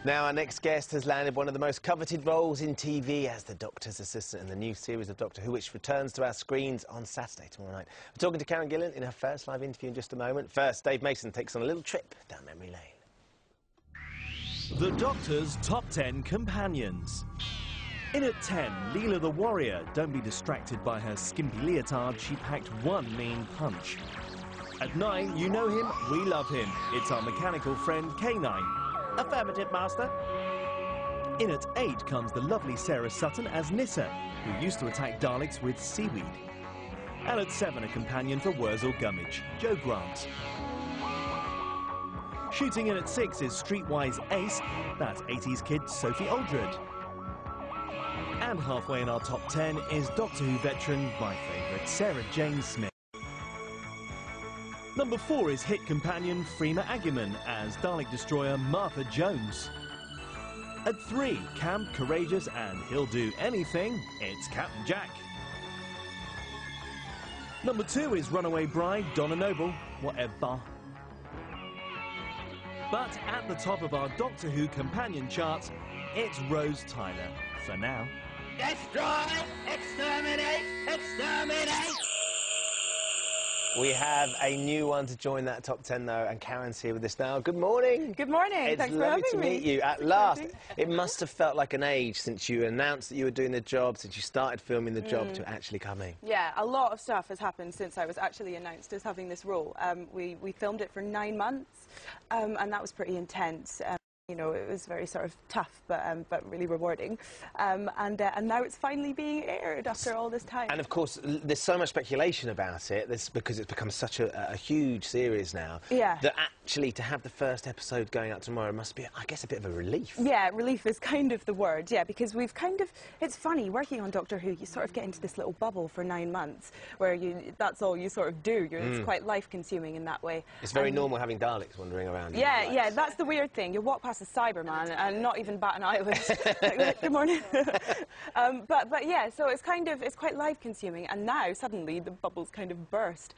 Now, our next guest has landed one of the most coveted roles in TV as the Doctor's assistant in the new series of Doctor Who, which returns to our screens on Saturday tomorrow night. We're talking to Karen Gillan in her first live interview in just a moment. First, Dave Mason takes on a little trip down memory lane. The Doctor's Top 10 Companions. In at 10, Leela the Warrior. Don't be distracted by her skimpy leotard, she packed one mean punch. At 9, you know him, we love him. It's our mechanical friend K9. Affirmative, Master. In at 8 comes the lovely Sarah Sutton as Nissa, who used to attack Daleks with seaweed. And at 7, a companion for Wurzel Gummidge, Jo Grant. Shooting in at 6 is Streetwise Ace, that's 80s kid Sophie Aldred. And halfway in our top 10 is Doctor Who veteran, my favourite, Sarah Jane Smith. Number 4 is hit companion Freema Agyeman as Dalek Destroyer Martha Jones. At 3, camp, courageous and he'll do anything, it's Captain Jack. Number 2 is runaway bride Donna Noble, whatever. But at the top of our Doctor Who companion charts, it's Rose Tyler, for now. Destroy! Exterminate! Exterminate! We have a new one to join that top 10 though, and Karen's here with us now. Good morning. Good morning. Thanks for having me. It's lovely to meet you. At last, it must have felt like an age since you announced that you were doing the job, since you started filming the job to actually coming. Yeah, a lot of stuff has happened since I was actually announced as having this role. We filmed it for 9 months, and that was pretty intense. You know, it was very sort of tough, but really rewarding. And now it's finally being aired after all this time. And of course, there's so much speculation about it, because it's become such a huge series now. Yeah. That actually, to have the first episode going out tomorrow must be, I guess, a bit of a relief. Yeah, relief is kind of the word, yeah, because we've kind of, it's funny, working on Doctor Who, you sort of get into this little bubble for 9 months, where that's all you sort of do. It's quite life-consuming in that way. It's very normal having Daleks wandering around. Yeah, yeah, that's the weird thing. You walk past a Cyberman and not even bat an eyelid. Like, good morning. but yeah, so it's quite life-consuming, and now suddenly the bubble's kind of burst.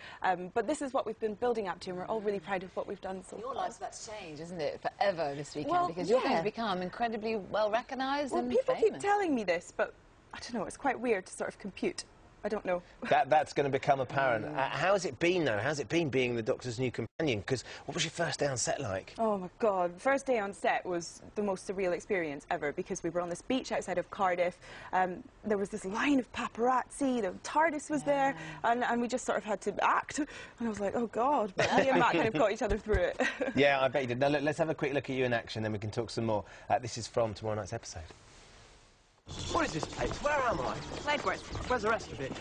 But this is what we've been building up to, and we're all really proud of what we've done so far. Your life's about to change, isn't it, forever this weekend? Well, because you're going to become incredibly well recognised and people famous. keep telling me this, but I don't know. It's quite weird to sort of compute. I don't know. That's going to become apparent. How has it been, though? How's it been being the Doctor's new companion? Because what was your first day on set like? Oh, my God. First day on set was the most surreal experience ever, because we were on this beach outside of Cardiff. There was this line of paparazzi, the TARDIS was there, and we just sort of had to act. And I was like, oh, God. But me and Matt kind of got each other through it. Yeah, I bet you did. Now, look, let's have a quick look at you in action, then we can talk some more. This is from tomorrow night's episode. What is this place? Where am I? Ledworth. Where's the rest of it?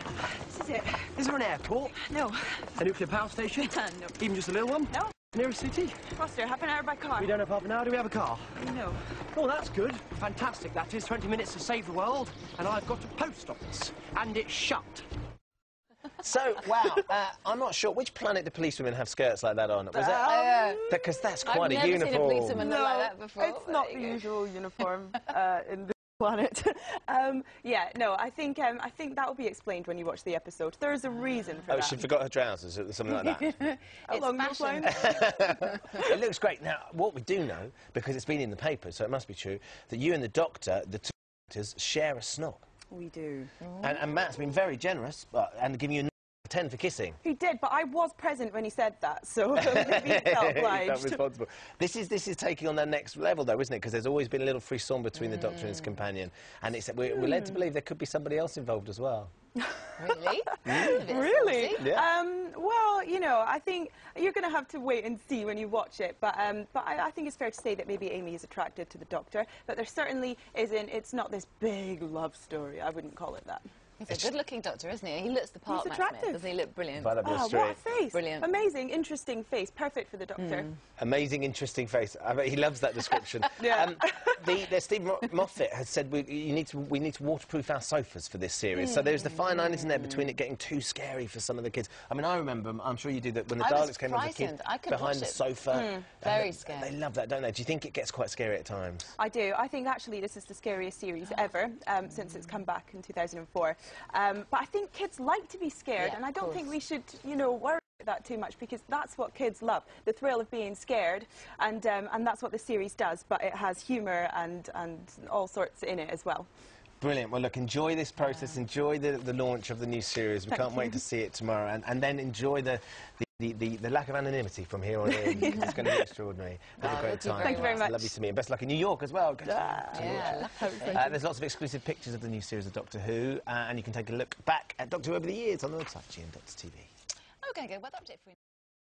This is it. Is there an airport? No. A nuclear power station? No. Even just a little one? No. Near a city? Foster, half an hour by car. We don't have half an hour. Do we have a car? No. Oh, that's good. Fantastic, that is. 20 minutes to save the world. And I've got a post office. And it's shut. So, wow, I'm not sure. Which planet do policewomen have skirts like that on? Was it? Because that's quite a uniform. I've never seen a policewoman look like that before. It's not the usual uniform in this planet. Yeah, no, I think that will be explained when you watch the episode. There is a reason for that. Oh, she forgot her trousers or something like that. Along those lines. It looks great. Now, what we do know, because it's been in the paper, so it must be true, that you and the Doctor, the two actors, share a snob. We do. And Matt's been very generous and giving you a 10 for kissing. He did, but I was present when he said that, so maybe he felt obliged. Felt responsible. This is taking on that next level, though, isn't it? Because there's always been a little frisson between the Doctor and his companion, and we're led to believe there could be somebody else involved as well. Really? Really? Yeah. Well, you know, I think you're going to have to wait and see when you watch it, but I think it's fair to say that maybe Amy is attracted to the Doctor, but there certainly isn't, it's not this big love story. I wouldn't call it that. He's a good-looking Doctor, isn't he? He looks the part, He's Matt attractive. Smith. Doesn't he look brilliant? Right up your street. What a face. Brilliant. Amazing, interesting face. Perfect for the Doctor. Amazing, interesting face. I bet he loves that description. Yeah. Steve Moffat has said we need to waterproof our sofas for this series. So there's the fine line, isn't there, between it getting too scary for some of the kids. I mean, I remember, I'm sure you do, that when the Daleks came on the kid behind the sofa. Very scary. They love that, don't they? Do you think it gets quite scary at times? I do. I think actually this is the scariest series ever since it's come back in 2004. But I think kids like to be scared, and I don't think we should, you know, worry that too much, because that's what kids love, the thrill of being scared, and that's what the series does, but it has humour and all sorts in it as well. Brilliant. Well, look, enjoy this process, enjoy the launch of the new series. We can't wait to see it tomorrow, and then enjoy the lack of anonymity from here on in. It's going to be extraordinary. Have a great time. Thank you very much. Lovely to meet you. Best of luck in New York as well. Go to Yeah, there's lots of exclusive pictures of the new series of Doctor Who, and you can take a look back at Doctor Who over the years on the website, GMTV. I'm going to go weather update for you.